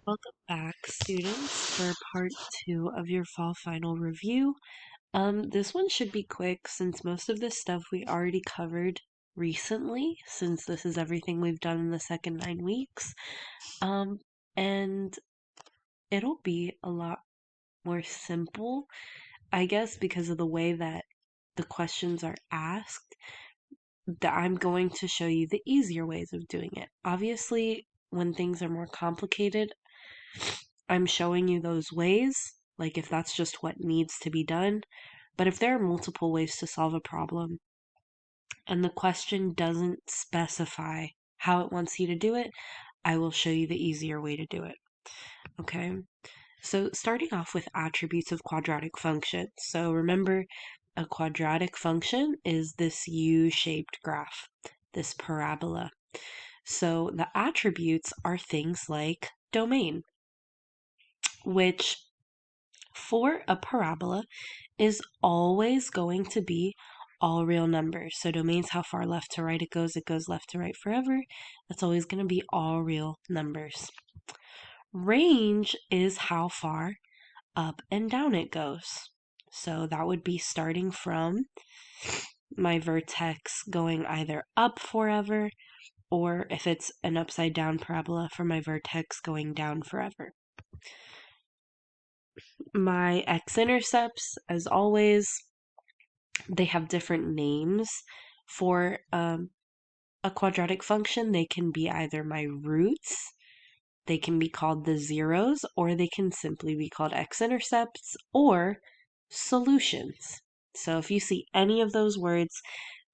Welcome back, students, for part 2 of your fall final review. This one should be quick since most of this stuff we already covered recently, since this is everything we've done in the second 9 weeks. And it'll be a lot more simple, I guess, because of the way that the questions are asked, that I'm going to show you the easier ways of doing it. Obviously, when things are more complicated, I'm showing you those ways, like if that's just what needs to be done. But if there are multiple ways to solve a problem and the question doesn't specify how it wants you to do it, I will show you the easier way to do it. Okay? So starting off with attributes of quadratic functions. So remember, a quadratic function is this U-shaped graph, this parabola. So the attributes are things like domain, which for a parabola is always going to be all real numbers. So domain's how far left to right it goes left to right forever. That's always going to be all real numbers. Range is how far up and down it goes. So that would be starting from my vertex going either up forever, or if it's an upside down parabola, for my vertex going down forever. My x-intercepts, as always, they have different names for a quadratic function. They can be either my roots, they can be called the zeros, or they can simply be called x-intercepts or solutions. So if you see any of those words,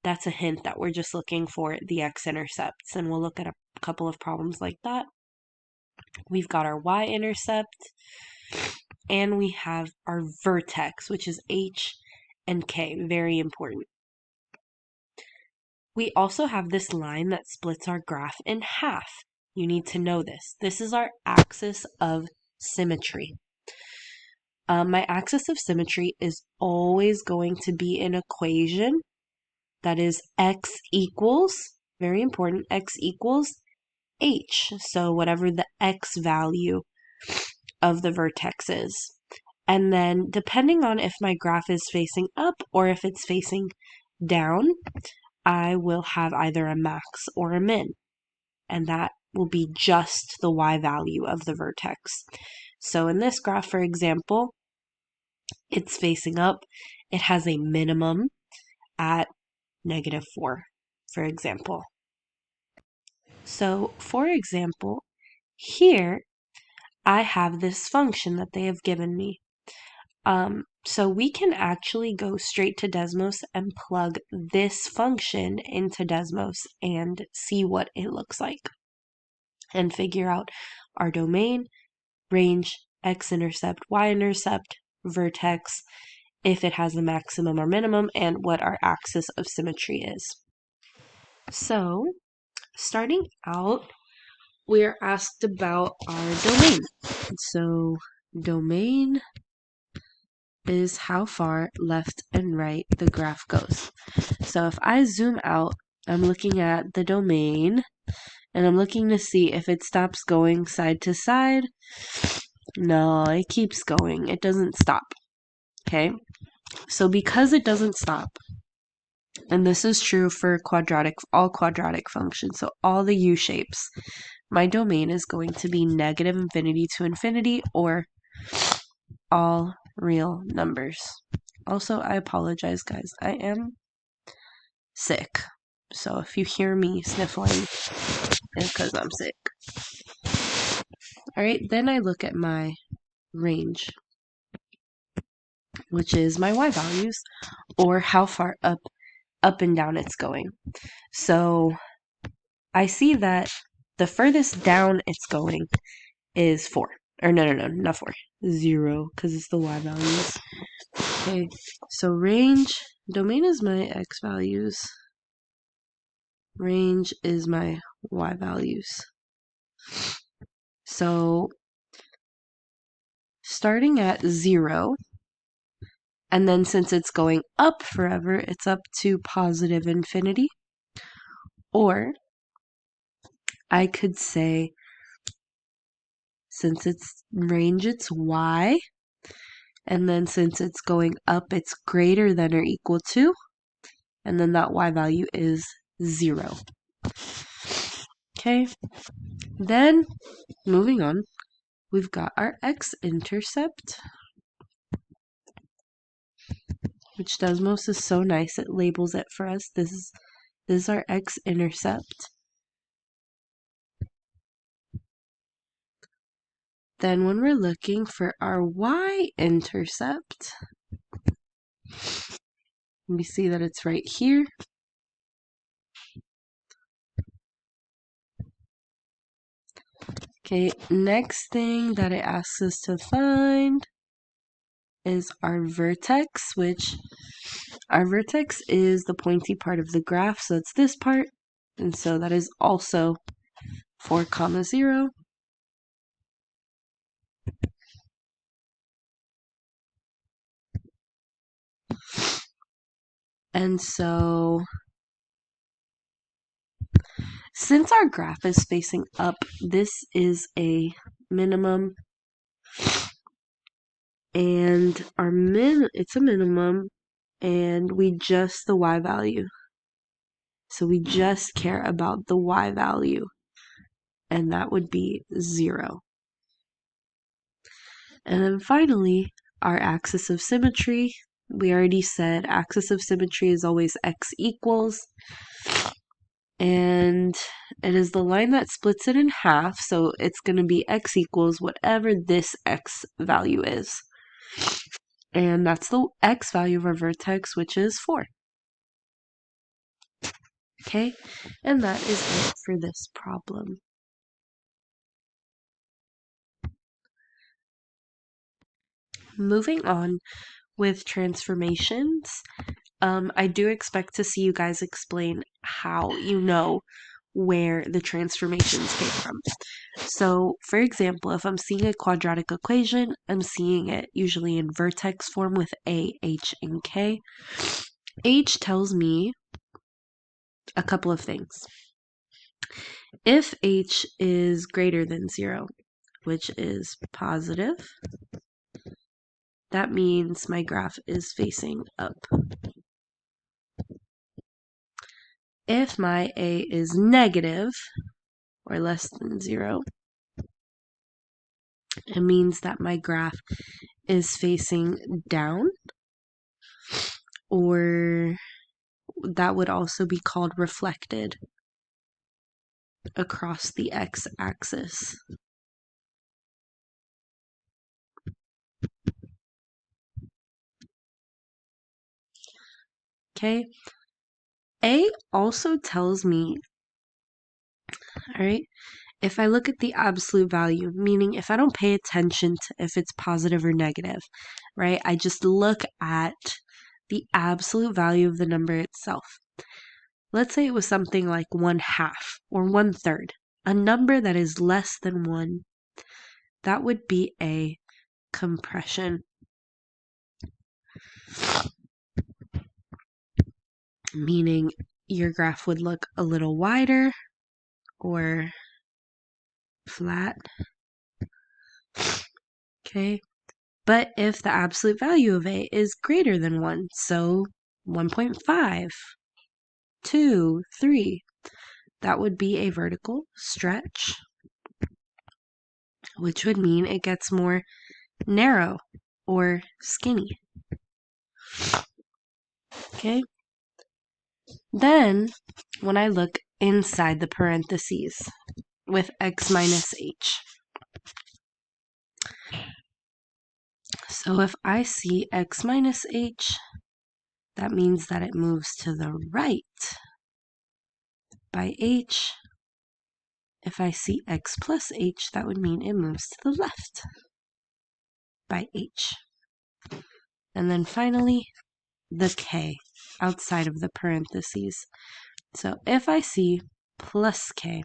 that's a hint that we're just looking for the x-intercepts, and we'll look at a couple of problems like that. We've got our y-intercept, and we have our vertex, which is h and k, very important. We also have this line that splits our graph in half. You need to know this. This is our axis of symmetry. My axis of symmetry is always going to be an equation that is x equals, very important, x equals h. So whatever the x value of the vertex is. And then depending on if my graph is facing up or if it's facing down, I will have either a max or a min, and that will be just the y value of the vertex. So in this graph, for example, it's facing up. It has a minimum at -4, for example. So, for example, here I have this function that they have given me. So we can actually go straight to Desmos and plug this function into Desmos and see what it looks like and figure out our domain, range, x-intercept, y-intercept, vertex, if it has a maximum or minimum, and what our axis of symmetry is. So, starting out, we are asked about our domain. So, domain is how far left and right the graph goes. So if I zoom out, I'm looking at the domain, and I'm looking to see if it stops going side to side. No, it keeps going. It doesn't stop. Okay? So because it doesn't stop, and this is true for all quadratic functions, so all the u shapes, my domain is going to be -infinity to infinity, or all real numbers. Also, I apologize, guys. I am sick. So if you hear me sniffling, it's because I'm sick. Alright, then I look at my range, which is my y values, or how far up and down it's going. So I see that the furthest down it's going is 4. Or no, not 4. 0, because it's the y values. Okay, so range, domain is my x values. Range is my y values. So starting at 0, and then since it's going up forever, it's up to +infinity. Or I could say Since it's range, it's y. And then since it's going up, it's greater than or equal to. And then that y value is 0. Okay, then moving on, we've got our x-intercept, which Desmos is so nice, it labels it for us. This is our x-intercept. Then when we're looking for our y-intercept, we see that it's right here. Okay, next thing that it asks us to find is our vertex, which our vertex is the pointy part of the graph, so it's this part, and so that is also 4, 0. And so since our graph is facing up, this is a minimum, and it's a minimum, and we just the y value. So we just care about the y value, and that would be 0. And then finally, our axis of symmetry. We already said axis of symmetry is always x equals, and it is the line that splits it in half, so it's going to be x equals whatever this x value is. And that's the x value of our vertex, which is 4. Okay, and that is it for this problem. Moving on with transformations, I do expect to see you guys explain how you know where the transformations came from. So, for example, if I'm seeing a quadratic equation, I'm seeing it usually in vertex form with a, h, and k. H tells me a couple of things. If h is greater than 0, which is positive, that means my graph is facing up. If my a is negative, or less than 0, it means that my graph is facing down, or that would also be called reflected across the x-axis. Okay, A also tells me, all right, if I look at the absolute value, meaning if I don't pay attention to if it's positive or negative, right, I just look at the absolute value of the number itself. Let's say it was something like 1/2 or 1/3, a number that is less than 1, that would be a compression. Meaning your graph would look a little wider or flat. Okay, but if the absolute value of a is greater than 1, so 1.5, 2, 3, that would be a vertical stretch, which would mean it gets more narrow or skinny. Okay, then when I look inside the parentheses with x minus h, so if I see x minus h, that means that it moves to the right by h. If I see x plus h, that would mean it moves to the left by h. And then finally, the k outside of the parentheses. So if I see plus k,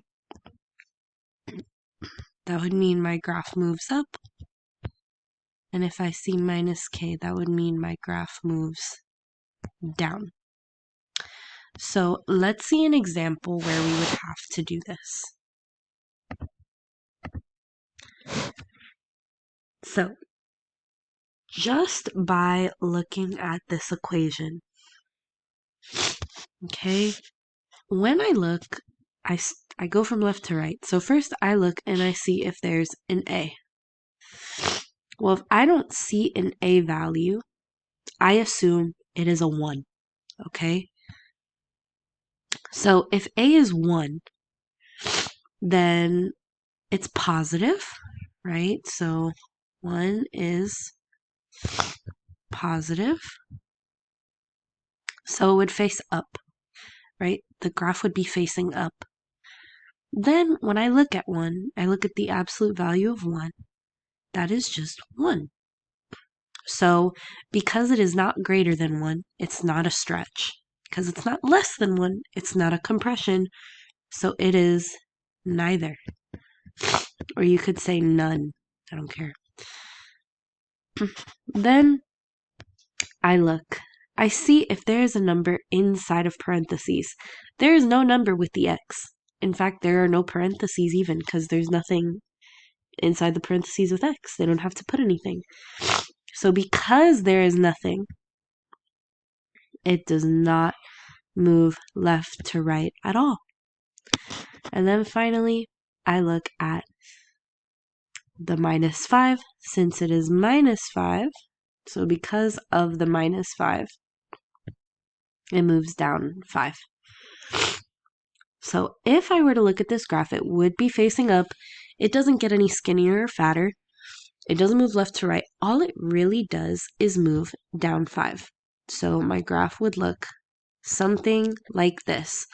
that would mean my graph moves up. And if I see minus k, that would mean my graph moves down. So let's see an example where we would have to do this. So, just by looking at this equation, okay, when I look, I go from left to right. So first I look and I see if there's an A. Well, if I don't see an A value, I assume it is a 1, okay? So if A is 1, then it's positive, right? So 1 is positive. So it would face up, right? The graph would be facing up. Then when I look at 1, I look at the absolute value of 1. That is just 1. So because it is not greater than 1, it's not a stretch. Because it's not less than 1, it's not a compression. So it is neither. Or you could say none. I don't care. Then I look. I see if there is a number inside of parentheses. There is no number with the x. In fact, there are no parentheses even because there's nothing inside the parentheses with x. They don't have to put anything. So because there is nothing, it does not move left to right at all. And then finally, I look at the minus 5. Since it is minus 5, so because of the minus 5, it moves down 5. So if I were to look at this graph, it would be facing up. It doesn't get any skinnier or fatter. It doesn't move left to right. All it really does is move down 5. So my graph would look something like this.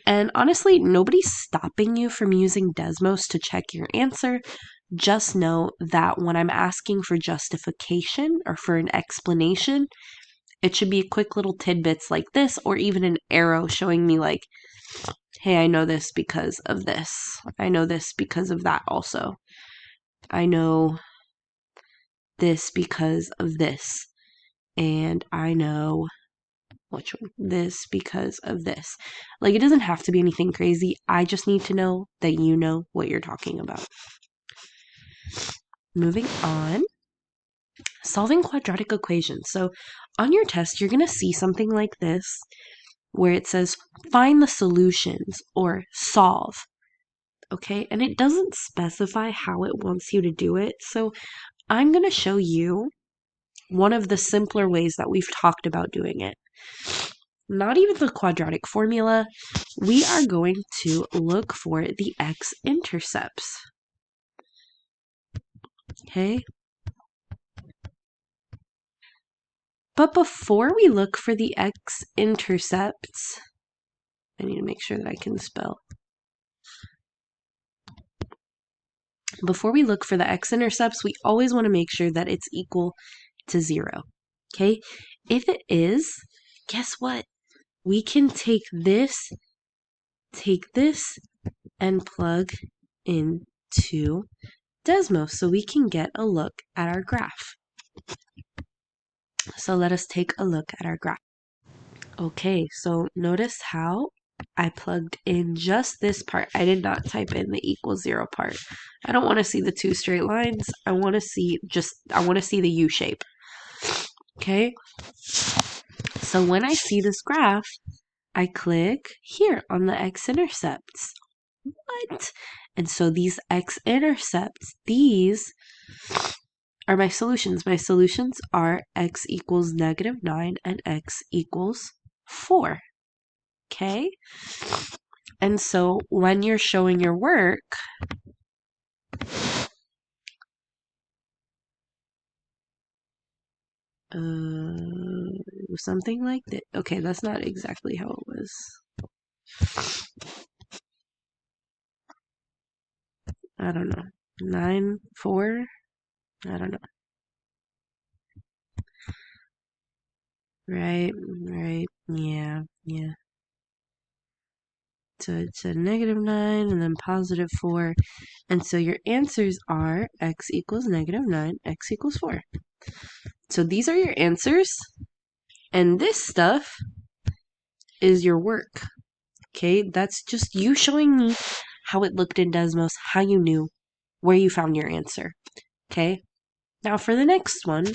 And honestly, nobody's stopping you from using Desmos to check your answer. Just know that when I'm asking for justification or for an explanation, it should be quick little tidbits like this, or even an arrow showing me like, hey, I know this because of this. I know this because of that also. I know this because of this. And I know this because of this. Like, it doesn't have to be anything crazy. I just need to know that you know what you're talking about. Moving on. Solving quadratic equations. So on your test, you're going to see something like this where it says find the solutions or solve. Okay, and it doesn't specify how it wants you to do it. So I'm going to show you one of the simpler ways that we've talked about doing it. Not even the quadratic formula. We are going to look for the x-intercepts. Okay? But before we look for the x-intercepts, I need to make sure that I can spell. Before we look for the x-intercepts, we always want to make sure that it's equal to 0. Okay? If it is, guess what? We can take this, and plug into Desmos so we can get a look at our graph. So let us take a look at our graph. Okay, so notice how I plugged in just this part. I did not type in the equal 0 part. I don't want to see the 2 straight lines. I want to see the U shape. Okay? So when I see this graph, I click here on the x-intercepts. What? And so these x-intercepts, these are my solutions. My solutions are x equals -9 and x equals 4. Okay? And so when you're showing your work, it was something like that. Okay, that's not exactly how it was. I don't know. 9, 4? I don't know. Right, yeah. So it's a -9 and then +4. And so your answers are x equals -9, x equals 4. So these are your answers. And this stuff is your work. Okay, that's just you showing me how it looked in Desmos, how you knew, where you found your answer. Okay, now for the next one,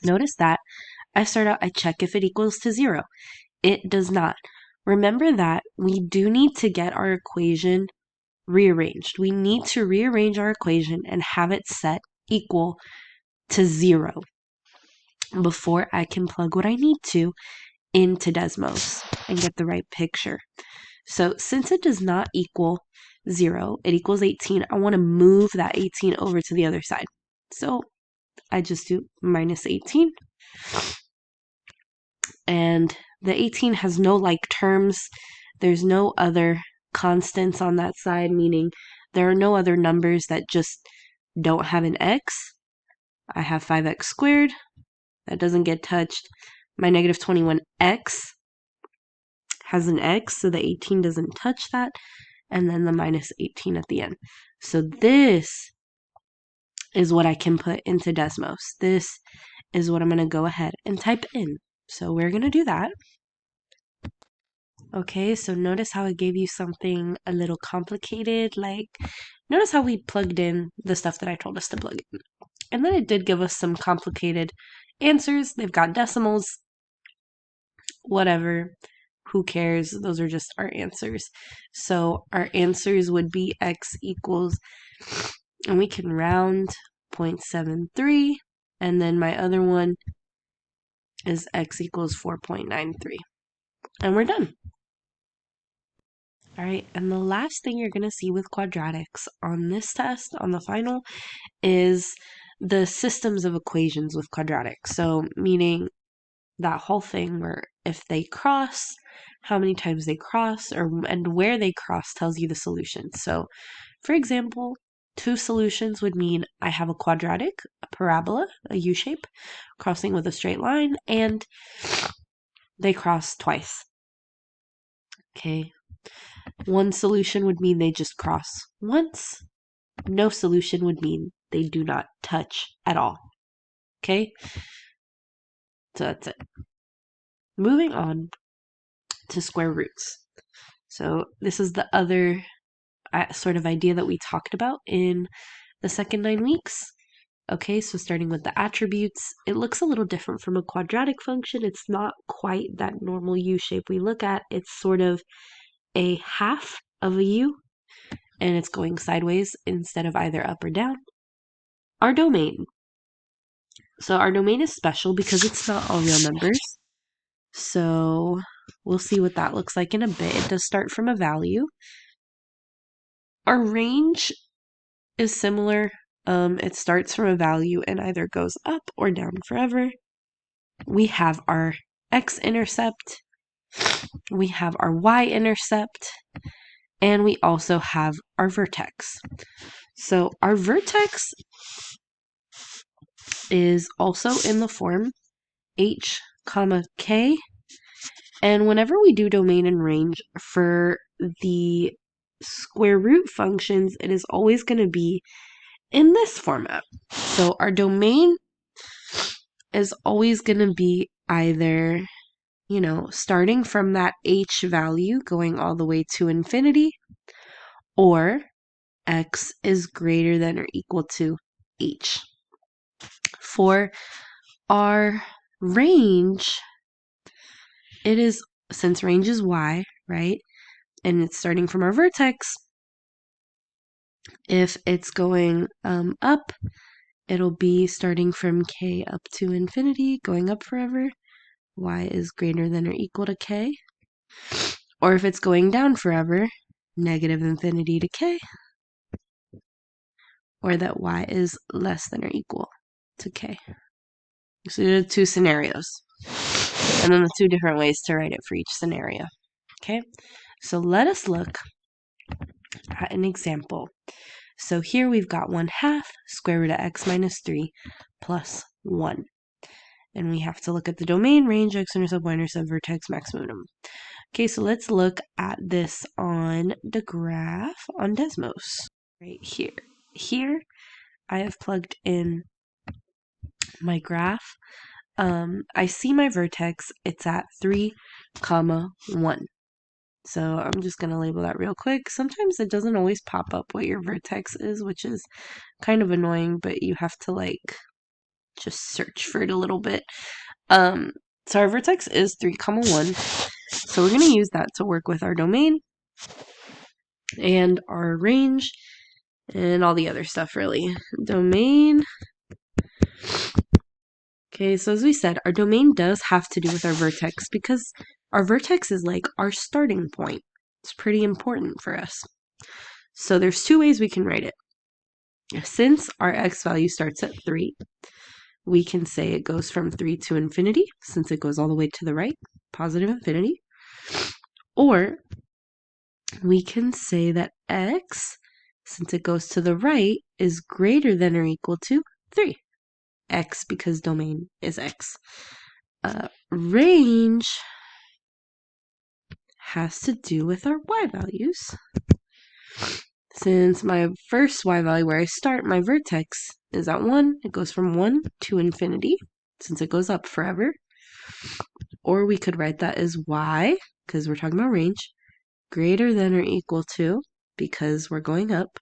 notice that I check if it equals to 0. It does not. Remember that we do need to get our equation rearranged. We need to rearrange our equation and have it set equal to 0 before I can plug what I need to into Desmos and get the right picture. So since it does not equal 0, it equals 18, I want to move that 18 over to the other side. So I just do minus 18. And the 18 has no like terms. There's no other constants on that side, meaning there are no other numbers that just don't have an x. I have 5x squared. That doesn't get touched. My negative 21x has an x, so the 18 doesn't touch that. And then the minus 18 at the end. So this is what I can put into Desmos. This is what I'm going to go ahead and type in. So we're going to do that. Okay, so notice how it gave you something a little complicated. Like, notice how we plugged in the stuff that I told us to plug in. And then it did give us some complicated answers. They've got decimals. Whatever. Who cares? Those are just our answers. So our answers would be x equals, and we can round 0.73. And then my other one is x equals 4.93. And we're done. All right, and the last thing you're going to see with quadratics on this test, on the final, is the systems of equations with quadratics. So meaning that whole thing where if they cross, how many times they cross, and where they cross tells you the solution. So for example, 2 solutions would mean I have a quadratic, a parabola, a U-shape, crossing with a straight line, and they cross twice. Okay. 1 solution would mean they just cross once. No solution would mean they do not touch at all. Okay? So that's it. Moving on to square roots. So this is the other sort of idea that we talked about in the second 9 weeks. Okay, so starting with the attributes, it looks a little different from a quadratic function. It's not quite that normal U shape we look at. It's sort of a half of a U, and it's going sideways instead of either up or down. Our domain. So our domain is special because it's not all real numbers. So we'll see what that looks like in a bit. It does start from a value. Our range is similar. It starts from a value and either goes up or down forever. We have our x-intercept. We have our y-intercept. And we also have our vertex. So our vertex is also in the form h, k. And whenever we do domain and range for the square root functions, it is always going to be in this format. So our domain is always going to be either, starting from that h value going all the way to infinity, or x is greater than or equal to h. For our range, it is, since range is y, right? And it's starting from our vertex. If it's going up, it'll be starting from k up to infinity, going up forever. Y is greater than or equal to k. Or if it's going down forever, negative infinity to k. Or that y is less than or equal to k. So there are 2 scenarios. And then the 2 different ways to write it for each scenario. Okay, so let us look at an example. So here we've got 1/2 square root of x minus 3 plus 1. And we have to look at the domain, range, x-intercept, y-intercept, vertex, maximum. Okay, so let's look at this on the graph on Desmos. Right here. Here, I have plugged in my graph. I see my vertex. It's at 3, 1. So I'm just going to label that real quick. Sometimes it doesn't always pop up what your vertex is, which is kind of annoying, but you have to like just search for it a little bit. So our vertex is 3, 1. So we're going to use that to work with our domain and our range and all the other stuff, really. Domain. Okay, so as we said, our domain does have to do with our vertex because our vertex is like our starting point. It's pretty important for us. So there's 2 ways we can write it. Since our x value starts at 3, we can say it goes from 3 to infinity, since it goes all the way to the right, positive infinity. Or we can say that x, since it goes to the right, is greater than or equal to 3. X because domain is x. Range has to do with our y values. Since my first y value where I start, my vertex is at 1, it goes from 1 to infinity, since it goes up forever. Or we could write that as y, because we're talking about range, greater than or equal to, because we're going up,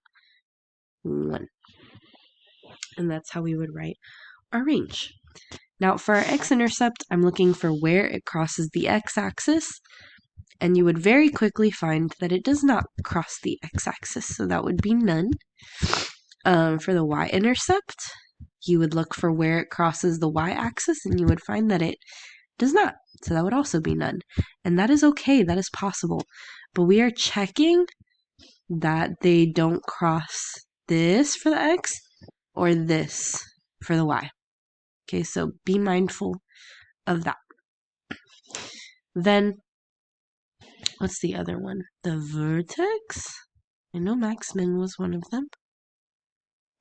1. And that's how we would write our range. Now for our x-intercept, I'm looking for where it crosses the x-axis, and you would very quickly find that it does not cross the x-axis, so that would be none. For the y-intercept, you would look for where it crosses the y-axis, and you would find that it does not, so that would also be none. And that is okay, that is possible, but we are checking that they don't cross this for the x or this for the y. Okay, so be mindful of that. Then, what's the other one? The vertex? I know max-min was one of them.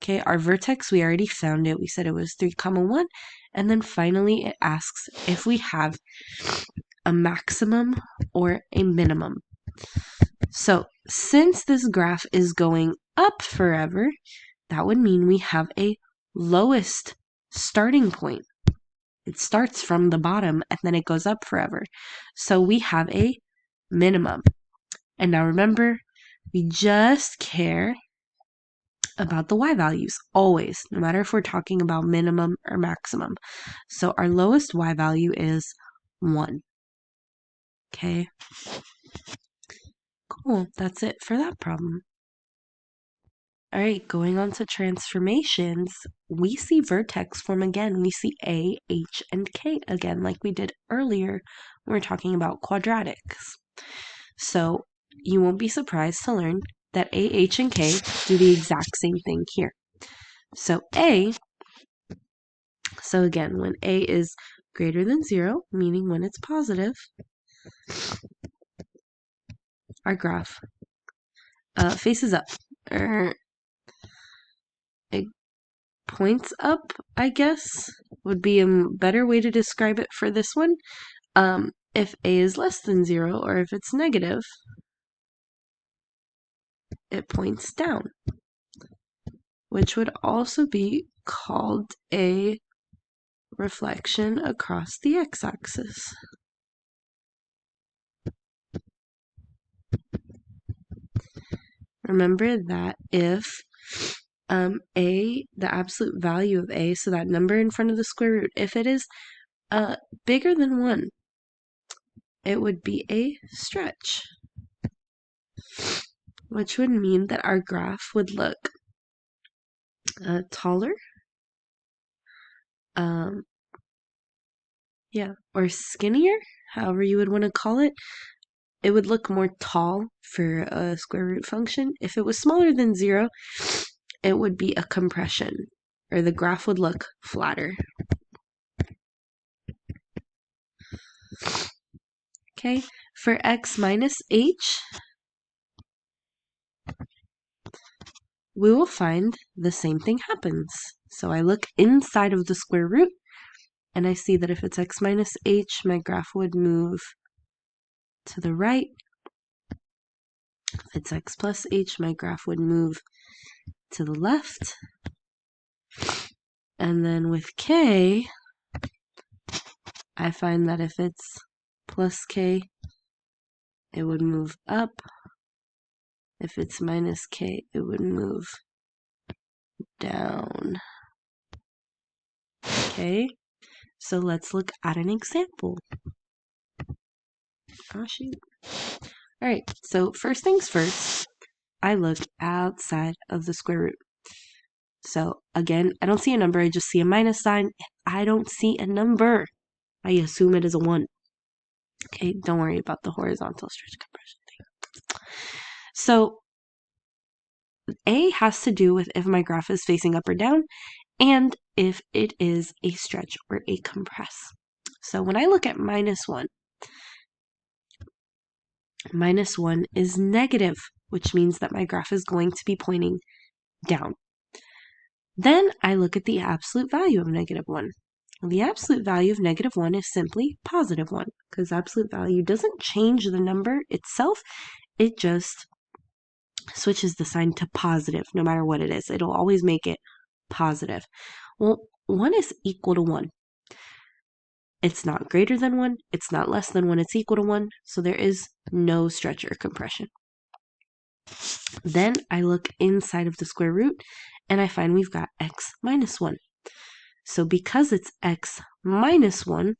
Okay, our vertex, we already found it. We said it was 3, 1. And then finally, it asks if we have a maximum or a minimum. So, since this graph is going up forever, that would mean we have a lowest starting point. It starts from the bottom and then it goes up forever. So we have a minimum. And now remember, we just care about the y values, always, no matter if we're talking about minimum or maximum. So our lowest y value is 1. Okay? Cool, that's it for that problem. All right, going on to transformations, we see vertex form again. We see A, H, and K again, like we did earlier when we were talking about quadratics. So you won't be surprised to learn that A, H, and K do the exact same thing here. So so again, when A is greater than 0, meaning when it's positive, our graph faces up. It points up, I guess, would be a better way to describe it for this one. If A is less than 0, or if it's negative, it points down, which would also be called a reflection across the x-axis. Remember that if the absolute value of A, so that number in front of the square root, if it is bigger than 1, it would be a stretch, which would mean that our graph would look taller, or skinnier, however you would want to call it. It would look more tall for a square root function. If it was smaller than 0, it would be a compression, or the graph would look flatter. Okay, for x minus h, we will find the same thing happens. So I look inside of the square root, and I see that if it's x minus h, my graph would move to the right. If it's x plus h, my graph would move to the left. And then with k, I find that if it's plus k, it would move up. If it's minus k, it would move down. Okay, so let's look at an example. Oh, shoot. All right, so first things first, I look outside of the square root. So again, I don't see a number, I just see a minus sign. I don't see a number. I assume it is a 1. Okay, don't worry about the horizontal stretch compression thing. So A has to do with if my graph is facing up or down, and if it is a stretch or a compress. So when I look at minus 1 is negative, which means that my graph is going to be pointing down. Then I look at the absolute value of negative 1. The absolute value of negative 1 is simply positive 1, because absolute value doesn't change the number itself, it just switches the sign to positive no matter what it is. It'll always make it positive. Well, 1 is equal to 1. It's not greater than 1, it's not less than 1, it's equal to 1, so there is no stretch or compression. Then I look inside of the square root, and I find we've got x minus 1. So because it's x minus 1,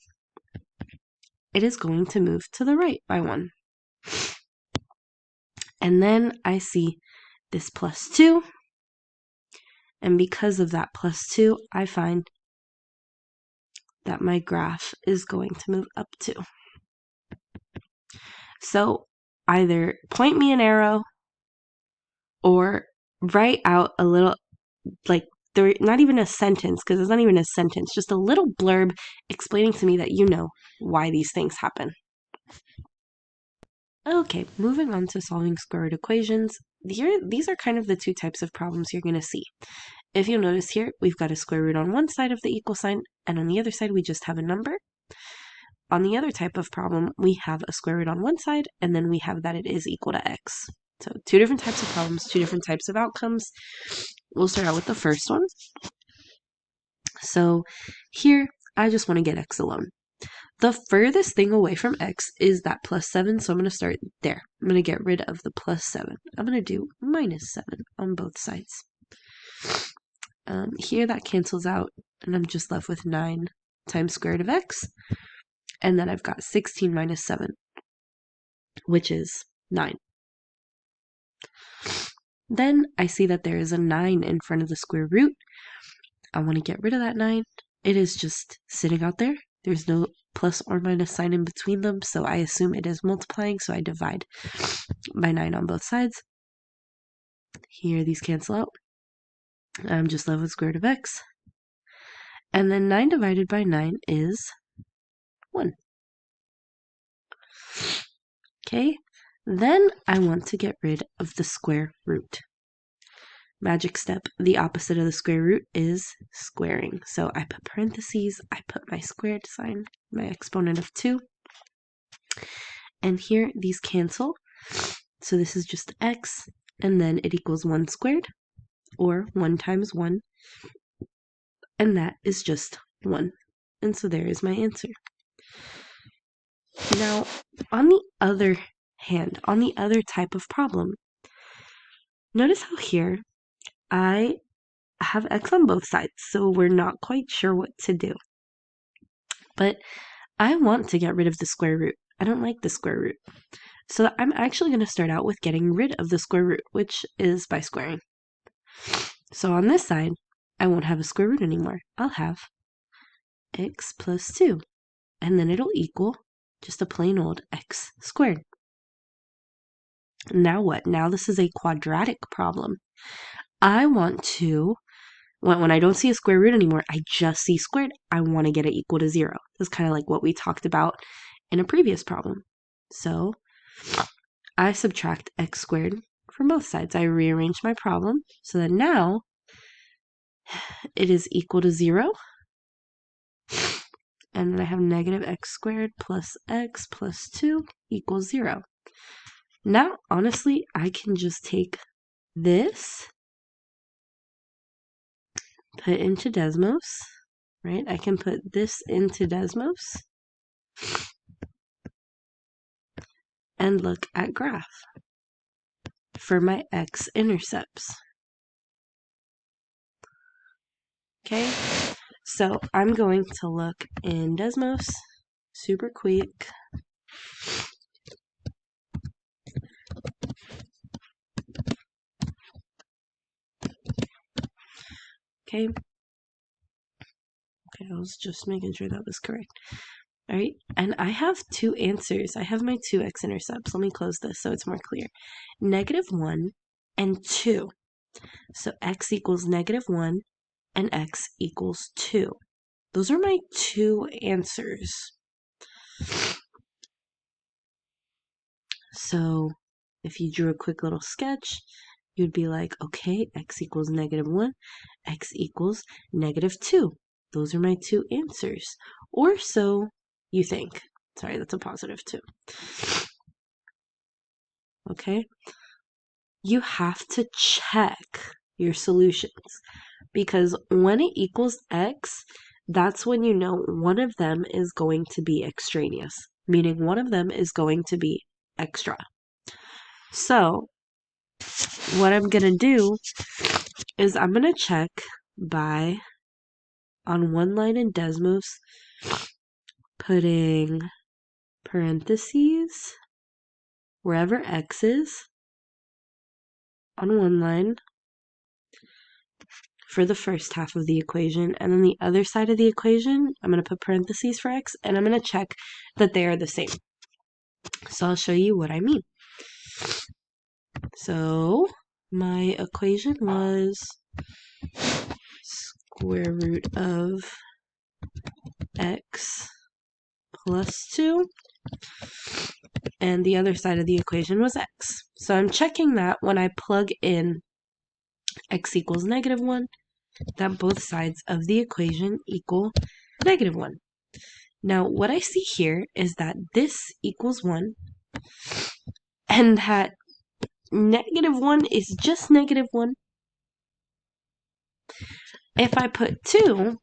it is going to move to the right by 1. And then I see this plus 2, and because of that plus 2, I find that my graph is going to move up 2. So either point me an arrow or write out a little, like, not even a sentence, because it's not even a sentence, just a little blurb explaining to me that you know why these things happen. Okay, moving on to solving square root equations. These are kind of the two types of problems you're going to see. If you'll notice here, we've got a square root on one side of the equal sign, and on the other side we just have a number. On the other type of problem, we have a square root on one side, and then we have that it is equal to x. So two different types of problems, two different types of outcomes. We'll start out with the first one. So here, I just want to get x alone. The furthest thing away from x is that plus 7, so I'm going to start there. I'm going to get rid of the plus 7. I'm going to do minus 7 on both sides. Here that cancels out, and I'm just left with 9 times square root of x. And then I've got 16 minus 7, which is 9. Then I see that there is a 9 in front of the square root. I want to get rid of that 9. It is just sitting out there. There's no plus or minus sign in between them, so I assume it is multiplying, so I divide by 9 on both sides. Here these cancel out. I'm just left with square root of x. And then 9 divided by 9 is 1. Okay, then I want to get rid of the square root. Magic step, the opposite of the square root is squaring. So I put parentheses, I put my squared sign, my exponent of 2. And here these cancel. So this is just x, and then it equals 1 squared, or 1 times 1. And that is just 1. And so there is my answer. Now, on the other hand, on the other type of problem, notice how here I have x on both sides, so we're not quite sure what to do. But I want to get rid of the square root. I don't like the square root. So I'm actually going to start out with getting rid of the square root, which is by squaring. So on this side, I won't have a square root anymore. I'll have x plus 2, and then it'll equal just a plain old x squared. Now what? Now this is a quadratic problem. I want to, when I don't see a square root anymore, I just see squared, I want to get it equal to 0. This is kind of like what we talked about in a previous problem. So I subtract x squared from both sides. I rearrange my problem so that now it is equal to 0. And then I have negative x squared plus x plus 2 equals 0. Now, honestly, I can just take this, put into Desmos, right? I can put this into Desmos. and look at graph for my x-intercepts. Okay, so I'm going to look in Desmos super quick. Okay, I was just making sure that was correct. All right, and I have two answers. I have my two x-intercepts. Let me close this so it's more clear. -1 and 2. So x equals -1 and x equals 2. Those are my two answers. So if you drew a quick little sketch, you'd be like, okay, x equals -1, x equals -2. Those are my two answers. Or so you think. Sorry, that's a +2. Okay? You have to check your solutions because when it equals x, that's when you know one of them is going to be extraneous, meaning one of them is going to be extra. So what I'm going to do is I'm going to check by, on one line in Desmos, putting parentheses wherever x is on one line for the first half of the equation, and then the other side of the equation, I'm going to put parentheses for x, and I'm going to check that they are the same. So I'll show you what I mean. So my equation was square root of x plus 2, and the other side of the equation was x. So I'm checking that when I plug in x equals -1, that both sides of the equation equal -1. Now, what I see here is that this equals 1, and that -1 is just -1. If I put 2,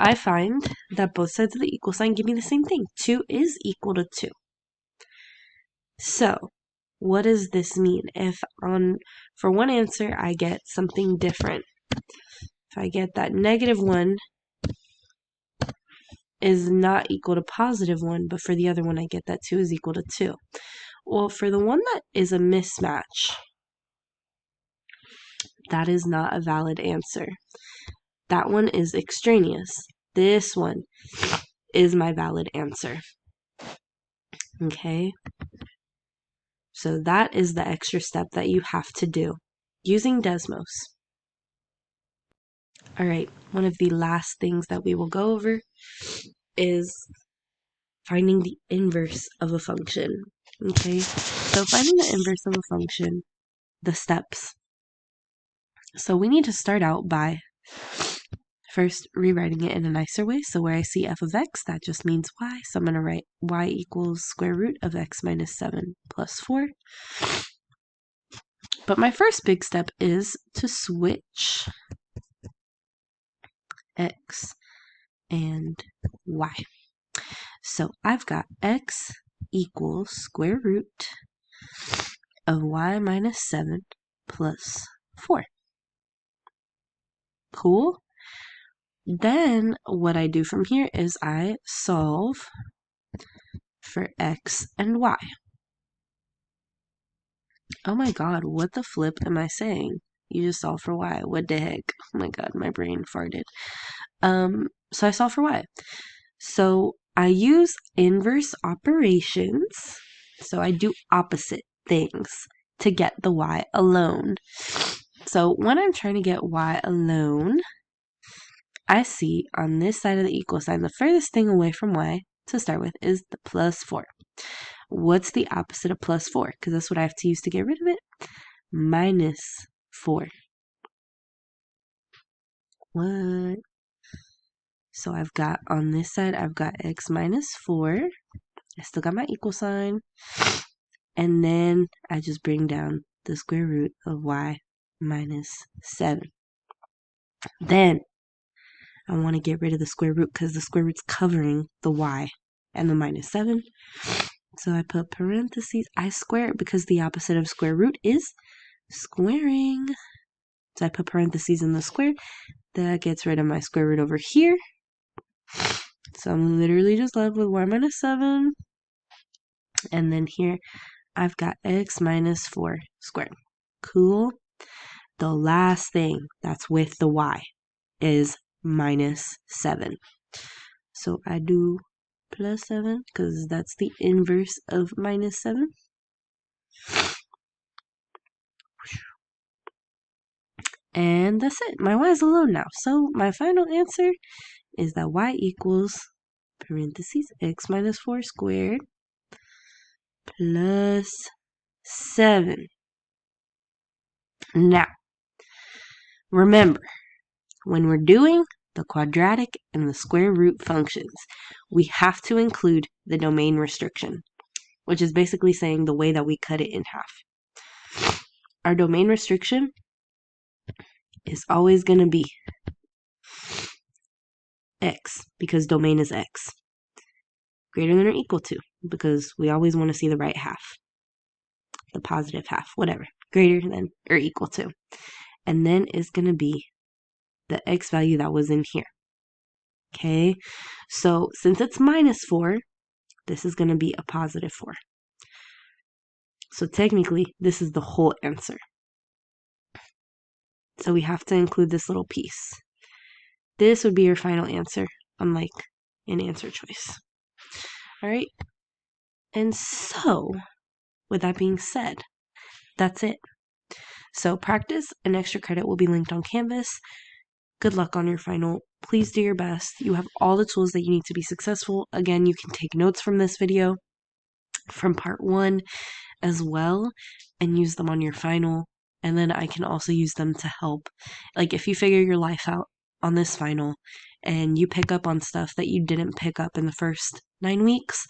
I find that both sides of the equal sign give me the same thing. 2 is equal to 2. So, what does this mean? If for one answer I get something different, if I get that -1 is not equal to +1, but for the other one I get that 2 is equal to 2. Well, for the one that is a mismatch, that is not a valid answer. That one is extraneous. This one is my valid answer. Okay? So that is the extra step that you have to do using Desmos. All right, one of the last things that we will go over is finding the inverse of a function. Okay, so finding the inverse of a function, the steps. So we need to start out by first rewriting it in a nicer way. So where I see f of x, that just means y. So I'm going to write y equals square root of x minus 7 plus 4. But my first big step is to switch x and y. So I've got x equals square root of y minus 7 plus 4. Cool? Then what I do from here is I solve for x and y. Oh my god, what the flip am I saying? You just solve for y. What the heck? Oh my god, my brain farted. So I solve for y. So I use inverse operations. So I do opposite things to get the y alone. So when I'm trying to get y alone, I see on this side of the equal sign, the furthest thing away from y to start with is the plus 4. What's the opposite of plus 4? Because that's what I have to use to get rid of it. Minus 4. What? So I've got, on this side, I've got x minus 4. I still got my equal sign. And then I just bring down the square root of y minus 7. Then I want to get rid of the square root because the square root's covering the y and the minus 7. So I put parentheses. I square it because the opposite of square root is squaring. So I put parentheses in the square. That gets rid of my square root over here. So I'm literally just left with y minus 7. And then here I've got x minus 4 squared. Cool. The last thing that's with the y is minus 7. So I do plus 7 because that's the inverse of minus 7. And that's it. My y is alone now. So my final answer is that y equals parentheses x minus 4 squared plus 7. Now, remember, when we're doing the quadratic and the square root functions, we have to include the domain restriction, which is basically saying the way that we cut it in half. Our domain restriction is always going to be x, because domain is x, greater than or equal to, because we always want to see the right half, the positive half, whatever, greater than or equal to. And then it's going to be the x value that was in here. Okay, so since it's minus 4, this is going to be a positive 4. So technically, this is the whole answer. So we have to include this little piece. This would be your final answer, unlike an answer choice. All right? And so, with that being said, that's it. So practice and extra credit will be linked on Canvas. Good luck on your final. Please do your best. You have all the tools that you need to be successful. Again, you can take notes from this video, from part 1 as well, and use them on your final. And then I can also use them to help. Like if you figure your life out on this final and you pick up on stuff that you didn't pick up in the first 9 weeks,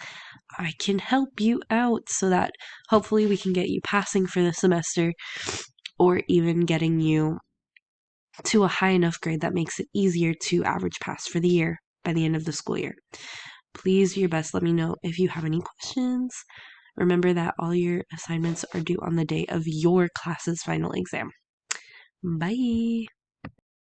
I can help you out so that hopefully we can get you passing for the semester, or even getting you to a high enough grade that makes it easier to average pass for the year by the end of the school year. Please do your best. Let me know if you have any questions. Remember that all your assignments are due on the day of your class's final exam. Bye.